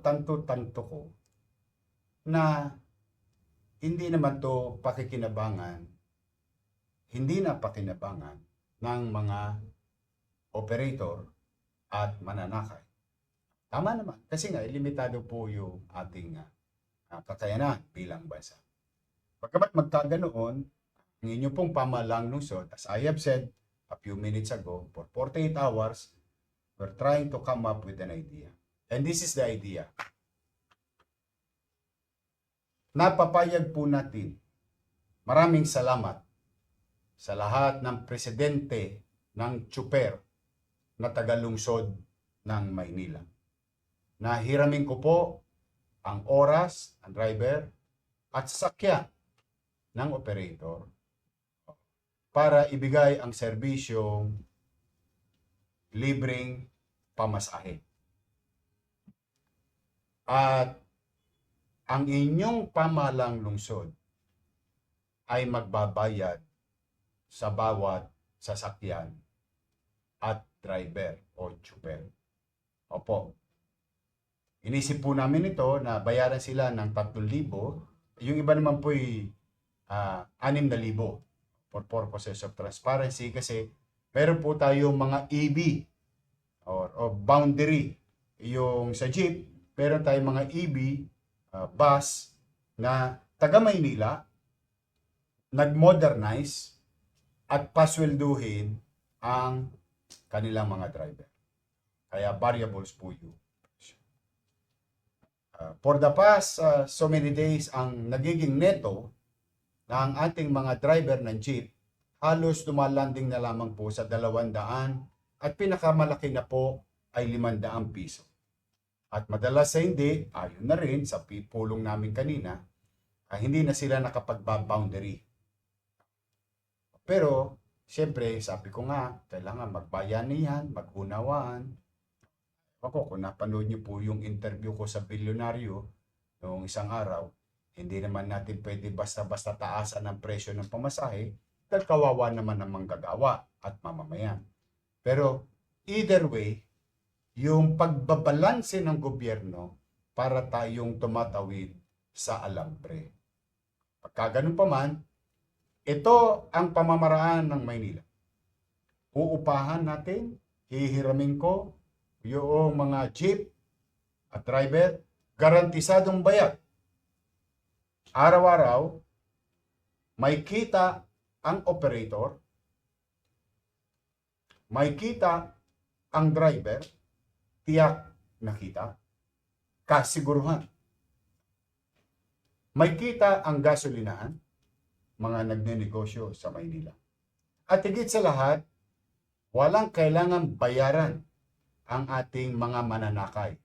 napagtanto-tanto ko na hindi naman to hindi na pakinabangan ng mga operator at mananakay. Tama naman, kasi nga, limitado po yung ating kakayanan bilang bansa. Pagkamat magkaganoon, ang inyo pong pamahalang lungsod, as I have said a few minutes ago, for 48 hours, we're trying to come up with an idea. And this is the idea. Napapayag po natin, maraming salamat sa lahat ng presidente ng tsuper na tagalungsod ng Maynila. Nahiramin ko po ang oras, ang driver, at sasakyan ng operator para ibigay ang serbisyong libreng pamasahe. At ang inyong pamahalang lungsod ay magbabayad sa bawat sasakyan at driver o tsuper. Opo. Inisip po namin ito na bayaran sila ng 3,000. Yung iba naman po ay 6,000 for purposes of transparency kasi meron po tayong mga EB or boundary. Yung sa jeep, meron tayong mga EB bus na taga Maynila, nag-modernize at paswelduhin ang kanilang mga driver. Kaya variables po yun. For the past so many days, ang nagiging neto ng ating mga driver ng jeep, halos lumalanding na lamang po sa 200 at pinakamalaki na po ay 500 piso. At madalas sa hindi, ayon na rin sa pulong namin kanina, hindi na sila nakapag-boundary. Pero, siyempre, sabi ko nga, kailangan magbayanihan, mag-unawaan. Ako, kung napanood niyo po yung interview ko sa Bilyonaryo noong isang araw, hindi naman natin pwede basta-basta taasan ang presyo ng pamasahe dahil kawawa naman ang manggagawa at mamamayan. Pero, either way, yung pagbabalanse ng gobyerno para tayong tumatawid sa alambre. Pagka ganun pa man, ito ang pamamaraan ng Maynila. Uupahan natin, hihiramin ko, yung mga jeep at driver, garantisadong bayad. Araw-araw, may kita ang operator, may kita ang driver, tiyak na kita, kasiguruhan. May kita ang gasolinahan, mga nagnenegosyo sa Maynila. At higit sa lahat, walang kailangan bayaran ang ating mga mananakay.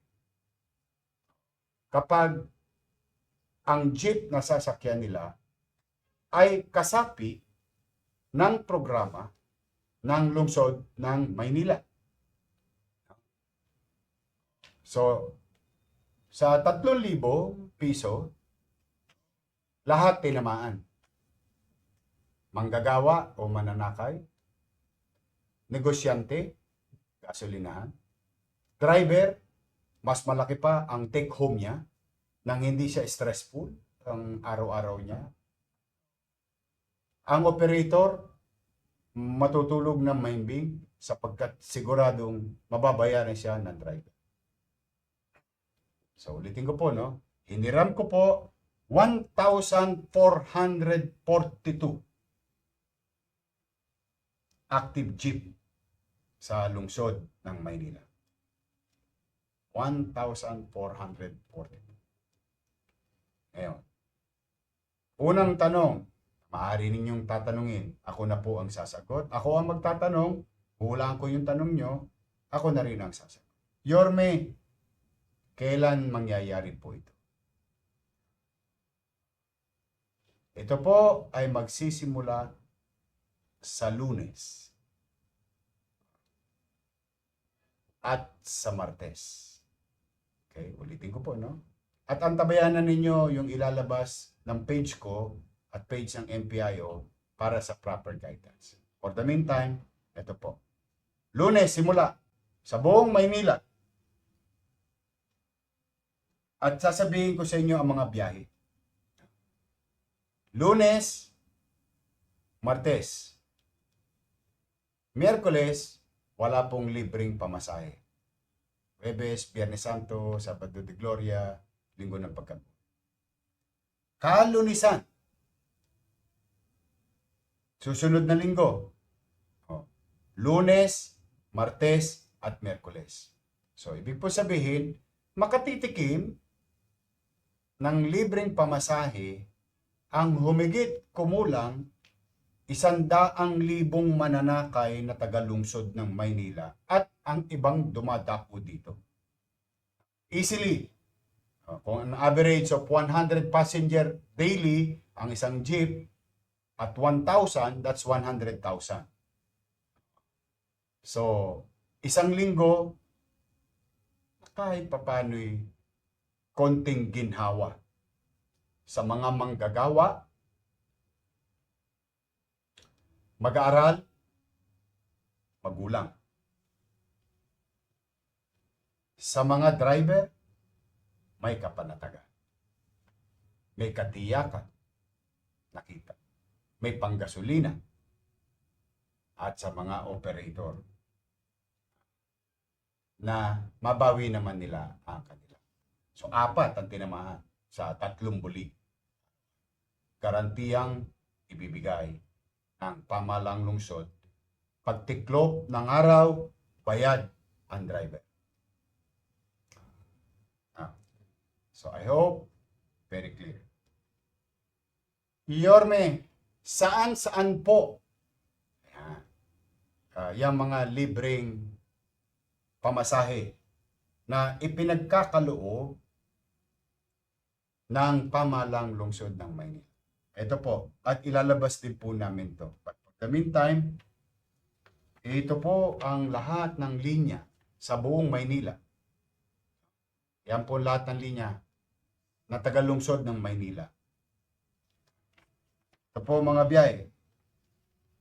Kapag ang jeep na sasakyan nila ay kasapi ng programa ng lungsod ng Maynila. So, sa 3,000 piso, lahat tinamaan. Manggagawa o mananakay, negosyante, gasolinahan, driver, mas malaki pa ang take home niya nang hindi siya stressful ang araw-araw niya. Ang operator, matutulog ng mahimbing sapagkat siguradong mababayaran siya ng driver. So ulitin ko po, no? Hiniram ko po 1,442 active jeep sa lungsod ng Maynila. 1,442. Ngayon, unang tanong, maaari ninyong tatanungin. Ako na po ang sasagot. Ako ang magtatanong, hulaan ko yung tanong nyo, ako na rin ang sasagot. Yorme, kailan mangyayari po ito? Ito po ay magsisimula sa Lunes at sa Martes. Okay, ulitin ko po, no? At antabayanan ninyo yung ilalabas ng page ko at page ng MPIO para sa proper guidance. For the meantime, ito po. Lunes, simula sa buong Maynila. At sasabihin ko sa inyo ang mga biyahe. Lunes, Martes, Miyerkules, wala pong libreng pamasahe. Huwebes, Biyernes Santo, Sabado de Gloria, Linggo ng Pagkabuhay. Kalunisan, susunod na linggo, Lunes, Martes, at Miyerkules. So, ibig po sabihin, makatitikim ng libreng pamasahe ang humigit kumulang 100,000 mananakay na tagalungsod ng Maynila at ang ibang dumadako dito. Easily, kung an average of 100 passenger daily ang isang jeep at 1,000, that's 100,000. So, isang linggo, kahit papano'y konting ginhawa sa mga manggagawa, mag-aaral, magulang. Sa mga driver, may kapanatagan. May katiyakan, nakita. May panggasolina. At sa mga operator, na mabawi naman nila ang kanila. So, 4 ang tinamahan sa 3 bulig. Garantiyang ibibigay ng pamahalang lungsod. Pagtiklop ng araw, bayad ang driver. So, I hope very clear. Yorme, saan po yung mga libreng pamasahe na ipinagkakaloob ng pamahalang lungsod ng Maynila. Ito po, at ilalabas din po namin to. But for the meantime, ito po ang lahat ng linya sa buong Maynila. Yan po lahat ng linya na tagalungsod ng Maynila. Ito po mga biyahe.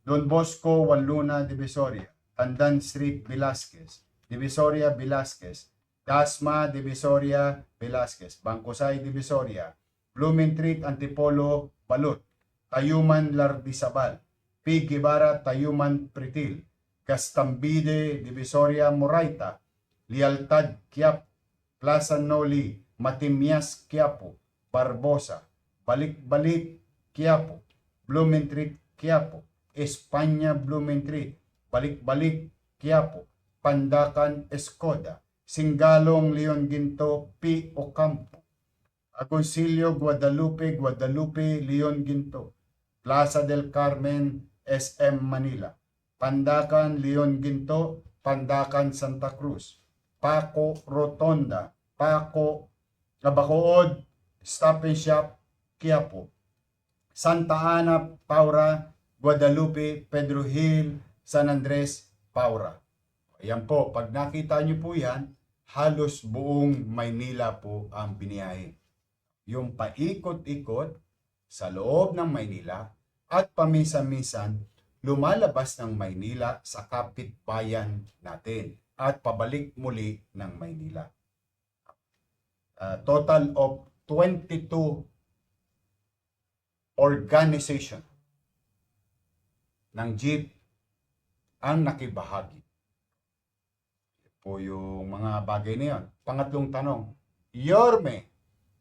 Don Bosco, Wanluna, Divisoria. Tandan Street, Velasquez. Divisoria, Velasquez. Dasma, Divisoria, Velasquez. Bangkosay, Divisoria. Blumentritt, Antipolo, Balut. Tayuman, Lardizabal. P. Guevara, Tayuman, Pritil. Gastambide, Divisoria, Moraita. Lealtad, Quiapo. Plaza Noli, Matimias, Quiapo. Barbosa. Balik-Balik, Quiapo. Blumentritt, Quiapo. Espanya, Blumentritt. Balik-Balik, Quiapo. Pandacan, Escoda. Singalong, Leon Ginto, P. Ocampo. Agoncillo, Guadalupe, Guadalupe, Leon Ginto. Plaza del Carmen, SM Manila. Pandacan, Leon Ginto, Pandacan, Santa Cruz. Paco, Rotonda. Paco, Bacood, Stop and Shop, Quiapo. Santa Ana, Paura, Guadalupe, Pedro Hill, San Andres, Paura. Ayan po, pag nakita nyo po yan, halos buong Maynila po ang biniyahe. Yung paikot-ikot sa loob ng Maynila at pamisa-misan lumalabas ng Maynila sa kapitbayan natin at pabalik muli ng Maynila. Total of 22 organization ng jeep ang nakibahagi. Po yung mga bagay na yun. Pangatlong tanong, Yorme,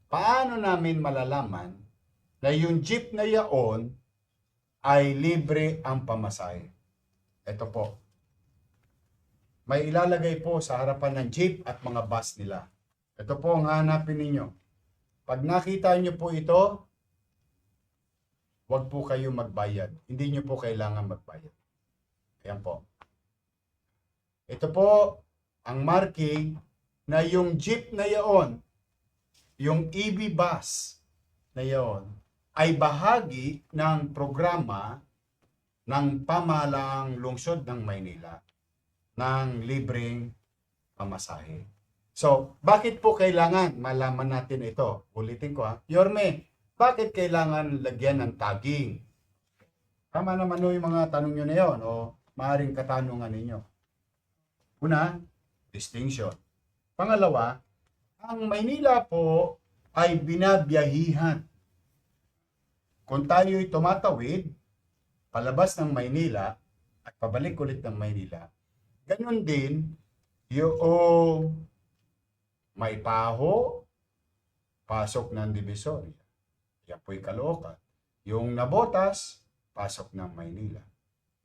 paano namin malalaman na yung jeep na yaon ay libre ang pamasahe? Ito po. May ilalagay po sa harapan ng jeep at mga bus nila. Ito po ang hanapin ninyo. Pag nakita nyo po ito, huwag po kayo magbayad. Hindi nyo po kailangan magbayad. Ayan po. Ito po ang marking na yung jeep na yaon, yung EV bus na yaon, ay bahagi ng programa ng pamahalaang lungsod ng Maynila ng libreng pamasahe. So, bakit po kailangan malaman natin ito? Ulitin ko ha. Yorme, bakit kailangan lagyan ng tagging? Tama naman yung mga tanong nyo na yun o maaaring katanungan ninyo. Una, distinction. Pangalawa, Ang Maynila po ay binabiyahihan. Kung tayo'y tumatawid, palabas ng Maynila at pabalik ulit ng Maynila, ganun din yung Maypaho, pasok ng Divisoria. Yan po'y Caloocan. Yung Navotas, pasok ng Maynila.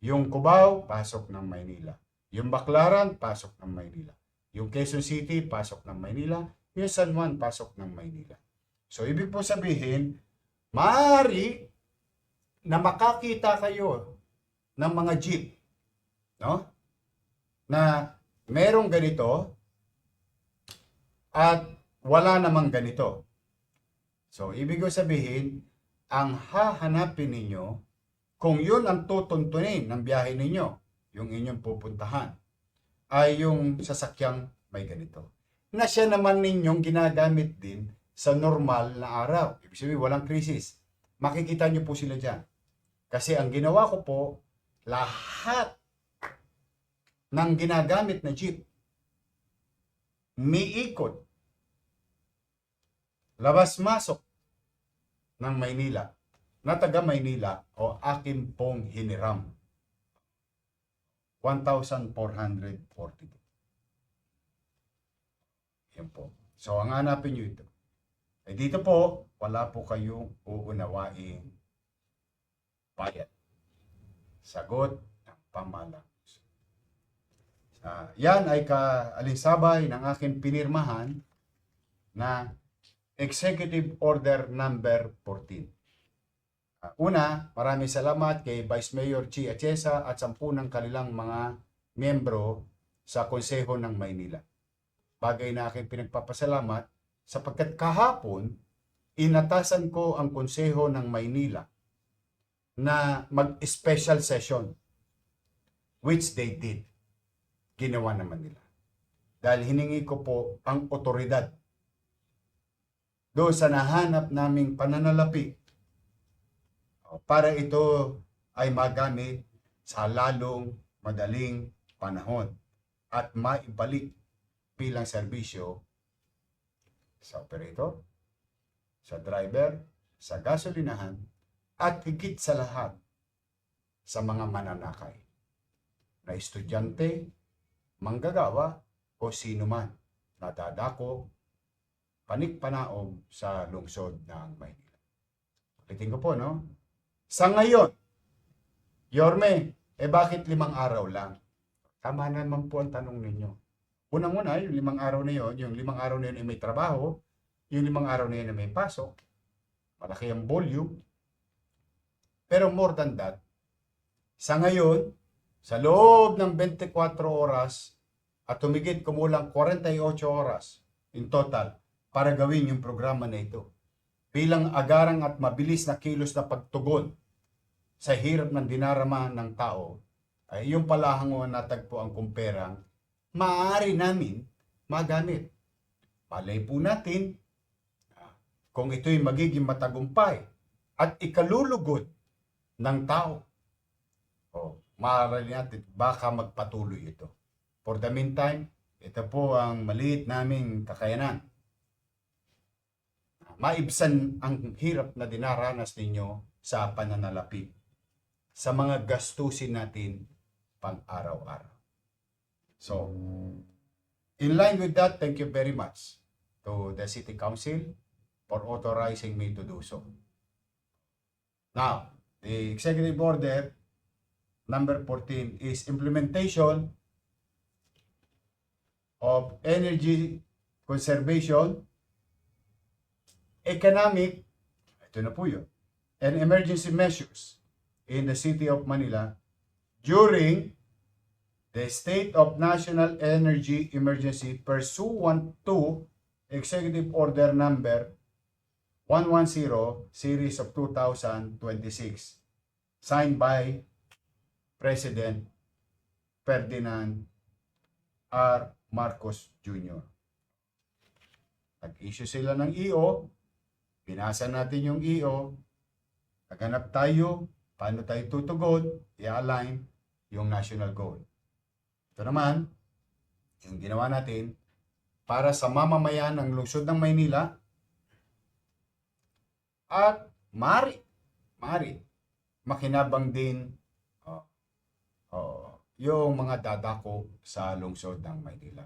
Yung Cubao, pasok ng Maynila. Yung Baclaran, pasok ng Maynila. Yung Quezon City, pasok ng Maynila. Yung San Juan, pasok ng Maynila. So, ibig po sabihin, maaari na makakita kayo ng mga jeep, no? Na merong ganito at wala namang ganito. So, ibig ko sabihin, ang hahanapin ninyo, kung yun ang tutuntunin ng biyahe ninyo, yung inyong pupuntahan, ay yung sasakyang may ganito. Na siya naman ninyong ginagamit din sa normal na araw. Ibig sabihin, walang krisis. Makikita nyo po sila dyan. Kasi ang ginawa ko po, lahat ng ginagamit na jeep, miikot, labas-masok ng Maynila, na taga Maynila o akin pong hiniram. 1,442. Yan po. So, ang hanapin nyo ito. Eh dito po, wala po kayong uunawaing bayad. Sagot ng pamahalaan. Yan ay kaalinsabay ng aking pinirmahan na Executive Order number 14. Una, maraming salamat kay Vice Mayor Chi Atiesa at 10 ng kanilang mga miyembro sa Konseho ng Maynila. Bagay na aking pinagpapasalamat sapagkat kahapon, inatasan ko ang Konseho ng Maynila na mag-special session, which they did. Ginawa naman nila. Dahil hiningi ko po ang otoridad doon sa nahanap naming pananalapi para ito ay magamit sa lalong madaling panahon at maibalik bilang serbisyo sa operator, sa driver, sa gasolinahan, at higit sa lahat sa mga mananakay na estudyante, manggagawa o sino man na dadako panik-panaog sa lungsod ng Maynila. Ulitin ko po, no? Sa ngayon, Yorme, bakit 5 araw lang? Tama naman po ang tanong ninyo. Unang-una, yung 5 araw na yun, yung 5 araw na yun ay may trabaho, yung 5 araw na yun ay may pasok, malaki ang volume. Pero more than that, sa ngayon, sa loob ng 24 oras at humigit kumulang 48 oras in total para gawin yung programa na ito. Bilang agarang at mabilis na kilos na pagtugon sa hirap ng dinarama ng tao, ay yung palahangon na tagpo ang kumperang maaari namin magamit. Palay po natin kung ito'y magiging matagumpay at ikalulugod ng tao. Maaari natin baka magpatuloy ito. For the meantime, ito po ang maliit naming kakayanan. Maibsan ang hirap na dinaranas ninyo sa pananalapi, sa mga gastusin natin pang-araw-araw. So, in line with that, thank you very much to the City Council for authorizing me to do so. Now, the Executive Order number 14 is implementation of energy conservation, economic, ito na po yun, and emergency measures in the City of Manila during the state of national energy emergency pursuant to Executive Order number 110 series of 2026 signed by President Ferdinand R. Marcos Jr. Nag-issue sila ng EO, binasa natin yung EO, naghanap tayo, paano tayo tutugon, i-align yung national goal. Ito naman, yung ginawa natin, para sa mamamayan ng lungsod ng Maynila at mari makinabang din yung mga dadako sa lungsod ng Maynila.